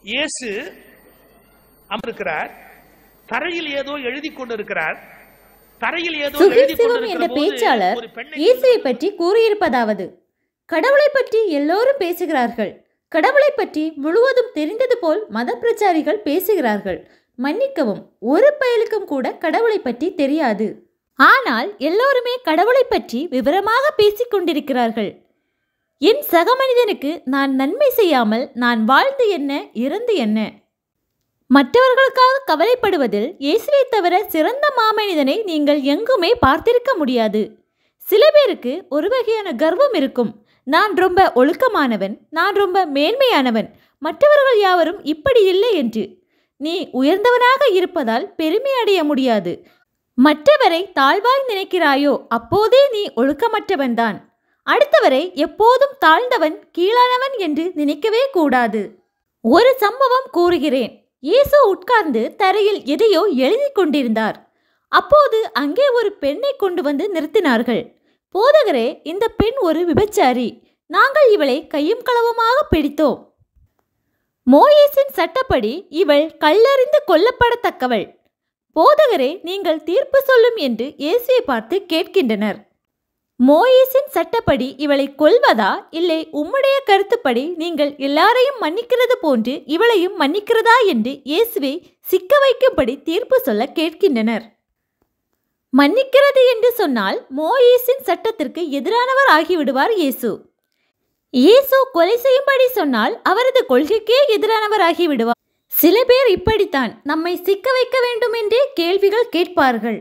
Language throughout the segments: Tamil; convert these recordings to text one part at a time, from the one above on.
இயேசு அமர்கிறார், தரையில் ஏதோ எழுதி கொண்டிருக்கிறார். தரையில் ஏதோ எழுதி என்ற பேச்சாளர் இயேசுவை பற்றி கூறியிருப்பதாவது: கடவுளை பற்றி எல்லோரும் பேசுகிறார்கள், கடவுளை பற்றி முழுவதும் தெரிந்தது போல் மத பிரச்சாரிகள் பேசுகிறார்கள். மன்னிக்கவும், ஒரு பயலுக்கும் கூட கடவுளை பற்றி தெரியாது. ஆனால் எல்லோருமே கடவுளை பற்றி விவரமாக பேசிக் கொண்டிருக்கிறார்கள். என் சக மனிதனுக்கு நான் நன்மை செய்யாமல் நான் வாழ்ந்து என்ன, இறந்து என்ன? மற்றவர்களுக்காக கவலைப்படுவதில் இயேசுவை தவிர சிறந்த மாமனிதனை நீங்கள் எங்குமே பார்த்திருக்க முடியாது. சில பேருக்கு ஒரு வகையான கர்வம் இருக்கும். நான் ரொம்ப ஒழுக்கமானவன், நான் ரொம்ப மேன்மையானவன், மற்றவர்கள் யாவரும் இப்படி இல்லை என்று. நீ உயர்ந்தவனாக இருப்பதால் பெருமை அடைய முடியாது. மற்றவரை தாழ்வாய் நினைக்கிறாயோ அப்போதே நீ ஒழுக்கமற்றவன்தான். அடுத்தவரை எப்போதும் தாழ்ந்தவன், கீழானவன் என்று நினைக்கவே கூடாது. ஒரு சம்பவம் கூறுகிறேன். இயேசு உட்கார்ந்து தரையில் எதையோ எழுதி கொண்டிருந்தார். அப்போது அங்கே ஒரு பெண்ணை கொண்டு வந்து நிறுத்தினார்கள். போதகரே, இந்த பெண் ஒரு விபச்சாரி, நாங்கள் இவளை கையும் களவுமாக பிடித்தோம். மோசேயின் சட்டப்படி இவள் கல்லெறிந்து கொல்லப்படத்தக்கவள். போதகரே, நீங்கள் தீர்ப்பு சொல்லும் என்று இயேசுவை பார்த்து கேட்கின்றனர். மோசேயின் சட்டப்படி இவளை கொல்வதா, இல்லை உம்முடைய கருத்துப்படி நீங்கள் எல்லாரையும் மன்னிக்கிறது போன்று இவளையும் மன்னிக்கிறதா என்று இயேசுவை சிக்க வைக்கும்படி தீர்ப்பு சொல்ல கேட்கின்றனர். மன்னிக்கிறது என்று சொன்னால் மோசேயின் சட்டத்திற்கு எதிரானவர் ஆகிவிடுவார் இயேசு. இயேசு கொலை செய்யும்படி சொன்னால் அவரது கொள்கைக்கே எதிரானவர் ஆகிவிடுவார். சில பேர் இப்படித்தான் நம்மை சிக்க வைக்க வேண்டும் என்றே கேள்விகள் கேட்பார்கள்.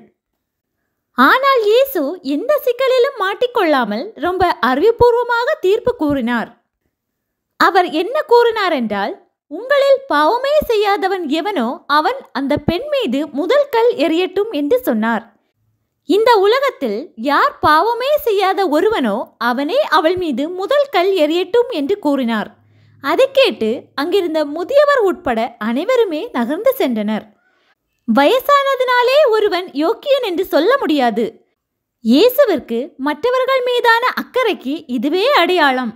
ஆனால் இயேசு எந்த சிக்கலிலும் மாட்டிக்கொள்ளாமல் ரொம்ப அறிவுபூர்வமாக தீர்ப்பு கூறினார். அவர் என்ன கூறினார் என்றால், உங்களில் பாவமே செய்யாதவன் எவனோ அவன் அந்த பெண் மீது முதல் கல் எறியட்டும் என்று சொன்னார். இந்த உலகத்தில் யார் பாவமே செய்யாத ஒருவனோ அவனே அவள் மீது முதல் கல் எறியட்டும் என்று கூறினார். அதை கேட்டு அங்கிருந்த முதியவர் உட்பட அனைவருமே நகர்ந்து சென்றனர். வயசானதினாலே ஒருவன் யோக்கியன் என்று சொல்ல முடியாது. இயேசுவிற்கு மற்றவர்கள் மீதான அக்கறைக்கு இதுவே அடையாளம்.